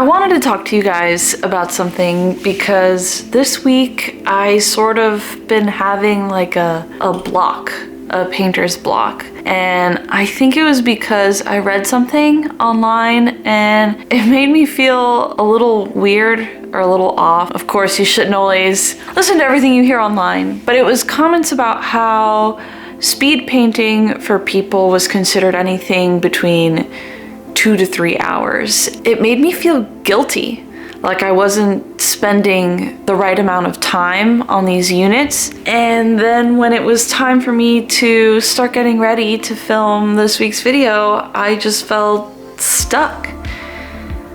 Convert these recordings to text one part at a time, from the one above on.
wanted to talk to you guys about something because this week I sort of been having like a painter's block. And I think it was because I read something online and it made me feel a little weird or a little off. Of course, you shouldn't always listen to everything you hear online, but it was comments about how speed painting for people was considered anything between 2 to 3 hours. It made me feel guilty, like I wasn't spending the right amount of time on these units. And then when it was time for me to start getting ready to film this week's video, I just felt stuck.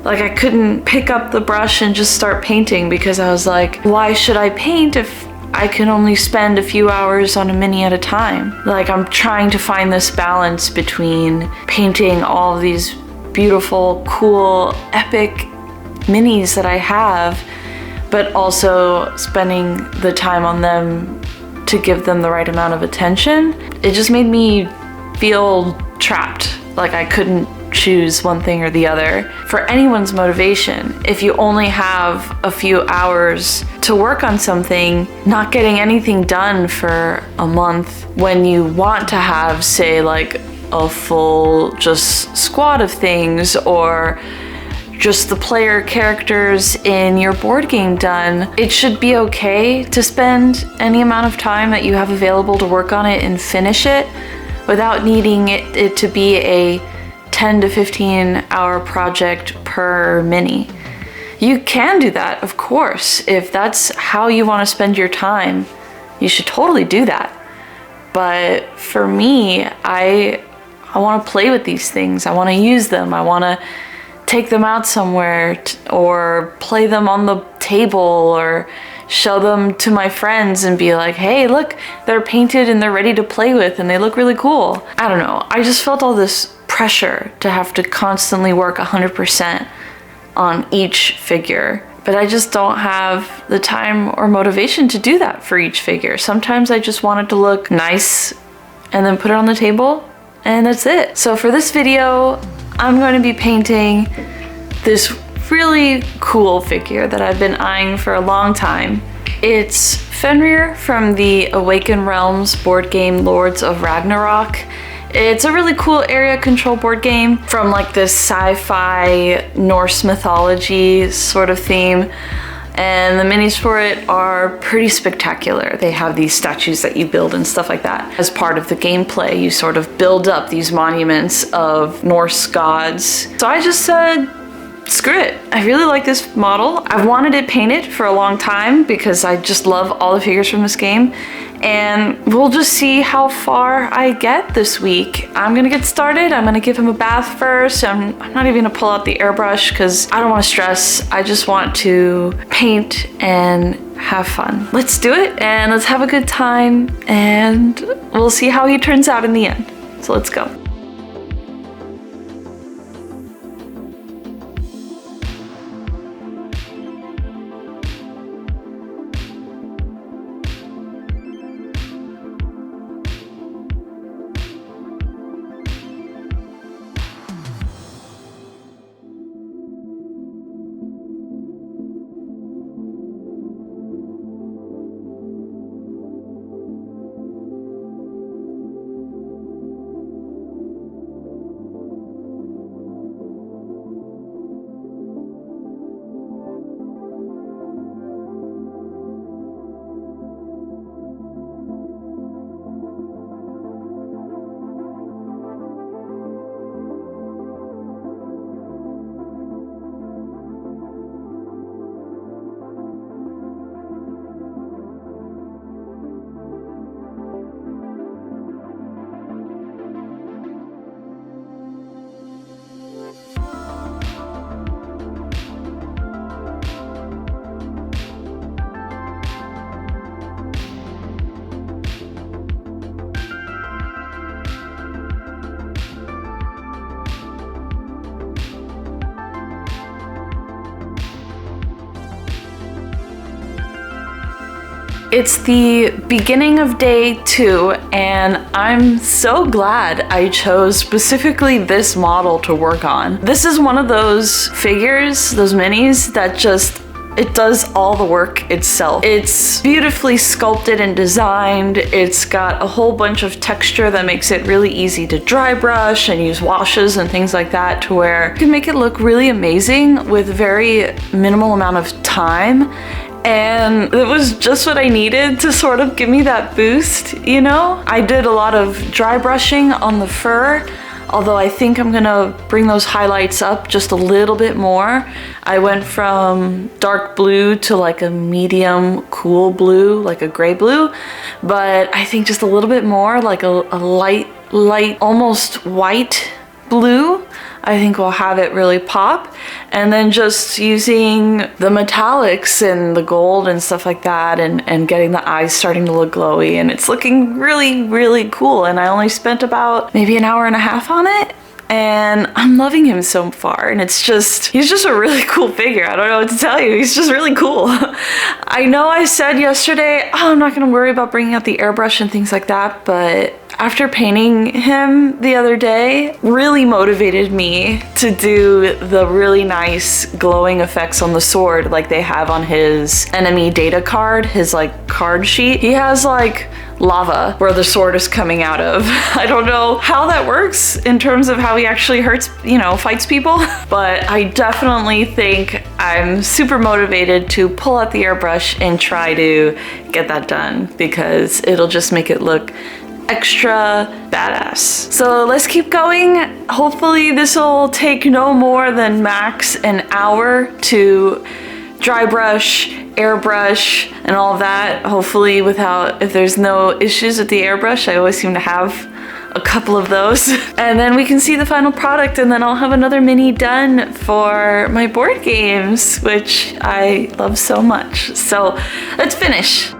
Like I couldn't pick up the brush and just start painting because I was like, why should I paint if I can only spend a few hours on a mini at a time? Like I'm trying to find this balance between painting all of these beautiful, cool, epic minis that I have, but also spending the time on them to give them the right amount of attention. It just made me feel trapped, like I couldn't choose one thing or the other. For anyone's motivation, if you only have a few hours to work on something, not getting anything done for a month when you want to have, say, like a full just squad of things or just the player characters in your board game done, it should be okay to spend any amount of time that you have available to work on it and finish it without needing it to be a 10 to 15 hour project per mini. You can do that, of course. If that's how you want to spend your time, you should totally do that. But for me, I want to play with these things. I want to use them. I want to take them out somewhere or play them on the table or show them to my friends and be like, hey, look, they're painted and they're ready to play with and they look really cool. I don't know. I just felt all this pressure to have to constantly work 100% on each figure. But I just don't have the time or motivation to do that for each figure. Sometimes I just want it to look nice and then put it on the table and that's it. So for this video, I'm going to be painting this really cool figure that I've been eyeing for a long time. It's Fenrir from the Awaken Realms board game Lords of Ragnarok. It's a really cool area control board game from like this sci-fi Norse mythology sort of theme. And the minis for it are pretty spectacular. They have these statues that you build and stuff like that. As part of the gameplay, you sort of build up these monuments of Norse gods. So I just said, screw it. I really like this model. I've wanted it painted for a long time because I just love all the figures from this game. And we'll just see how far I get this week. I'm gonna get started. I'm gonna give him a bath first. I'm not even gonna pull out the airbrush because I don't want to stress. I just want to paint and have fun. Let's do it and let's have a good time and we'll see how he turns out in the end. So let's go. It's the beginning of day 2, and I'm so glad I chose specifically this model to work on. This is one of those figures, those minis, that just it does all the work itself. It's beautifully sculpted and designed. It's got a whole bunch of texture that makes it really easy to dry brush and use washes and things like that, to where you can make it look really amazing with very minimal amount of time. And it was just what I needed to sort of give me that boost, you know? I did a lot of dry brushing on the fur, although I think I'm gonna bring those highlights up just a little bit more. I went from dark blue to like a medium cool blue, like a gray blue, but I think just a little bit more, like a light, almost white blue, I think will have it really pop. And then just using the metallics and the gold and stuff like that, and getting the eyes starting to look glowy, and it's looking really, really cool. And I only spent about maybe an hour and a half on it, and I'm loving him so far. And it's just, he's just a really cool figure. I don't know what to tell you. He's just really cool. I know I said yesterday, oh, I'm not gonna worry about bringing out the airbrush and things like that, but after painting him the other day, really motivated me to do the really nice glowing effects on the sword like they have on his enemy data card, his like card sheet. He has like lava where the sword is coming out of. I don't know how that works in terms of how he actually hurts, you know, fights people, but I definitely think I'm super motivated to pull out the airbrush and try to get that done, because it'll just make it look extra badass. So let's keep going. Hopefully this will take no more than max an hour to dry brush, airbrush, and all of that. Hopefully without, if there's no issues with the airbrush, I always seem to have a couple of those. And then we can see the final product, and then I'll have another mini done for my board games, which I love so much. So let's finish.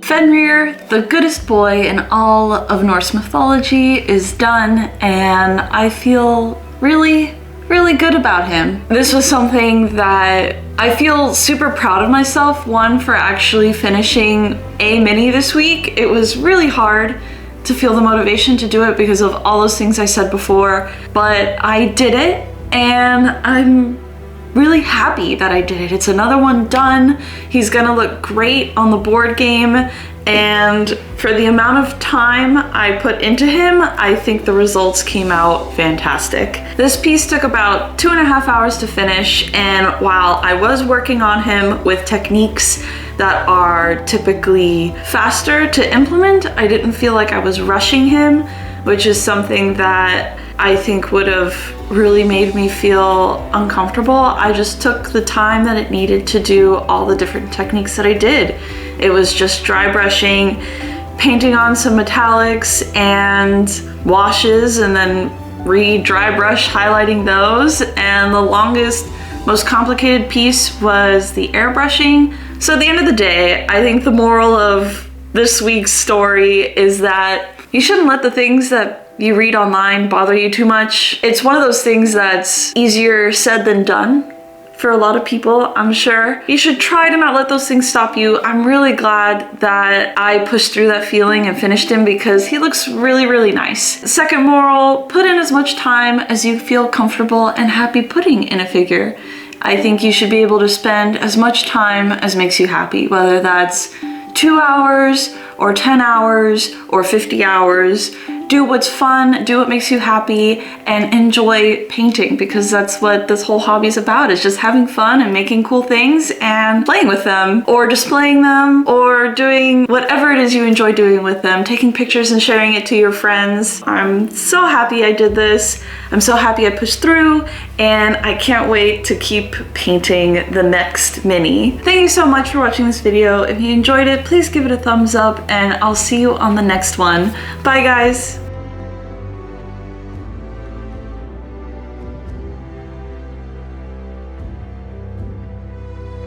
Fenrir, the goodest boy in all of Norse mythology, is done, and I feel really, really good about him. This was something that I feel super proud of myself, one, for actually finishing a mini this week. It was really hard to feel the motivation to do it because of all those things I said before, but I did it, and I'm really happy that I did it. It's another one done. He's gonna look great on the board game, and for the amount of time I put into him, I think the results came out fantastic. This piece took about 2.5 hours to finish, and while I was working on him with techniques that are typically faster to implement, I didn't feel like I was rushing him, which is something that I think would have really made me feel uncomfortable. I just took the time that it needed to do all the different techniques that I did. It was just dry brushing, painting on some metallics and washes, and then re-dry brush highlighting those. And the longest, most complicated piece was the airbrushing. So at the end of the day, I think the moral of this week's story is that you shouldn't let the things that you read online bother you too much. It's one of those things that's easier said than done for a lot of people, I'm sure. You should try to not let those things stop you. I'm really glad that I pushed through that feeling and finished him, because he looks really, really nice. Second moral, put in as much time as you feel comfortable and happy putting in a figure. I think you should be able to spend as much time as makes you happy, whether that's 2 hours or 10 hours or 50 hours. do what's fun, do what makes you happy, and enjoy painting, because that's what this whole hobby is about, is just having fun and making cool things and playing with them, or displaying them, or doing whatever it is you enjoy doing with them, taking pictures and sharing it to your friends. I'm so happy I did this. I'm so happy I pushed through, and I can't wait to keep painting the next mini. Thank you so much for watching this video. If you enjoyed it, please give it a thumbs up, and I'll see you on the next one. Bye guys.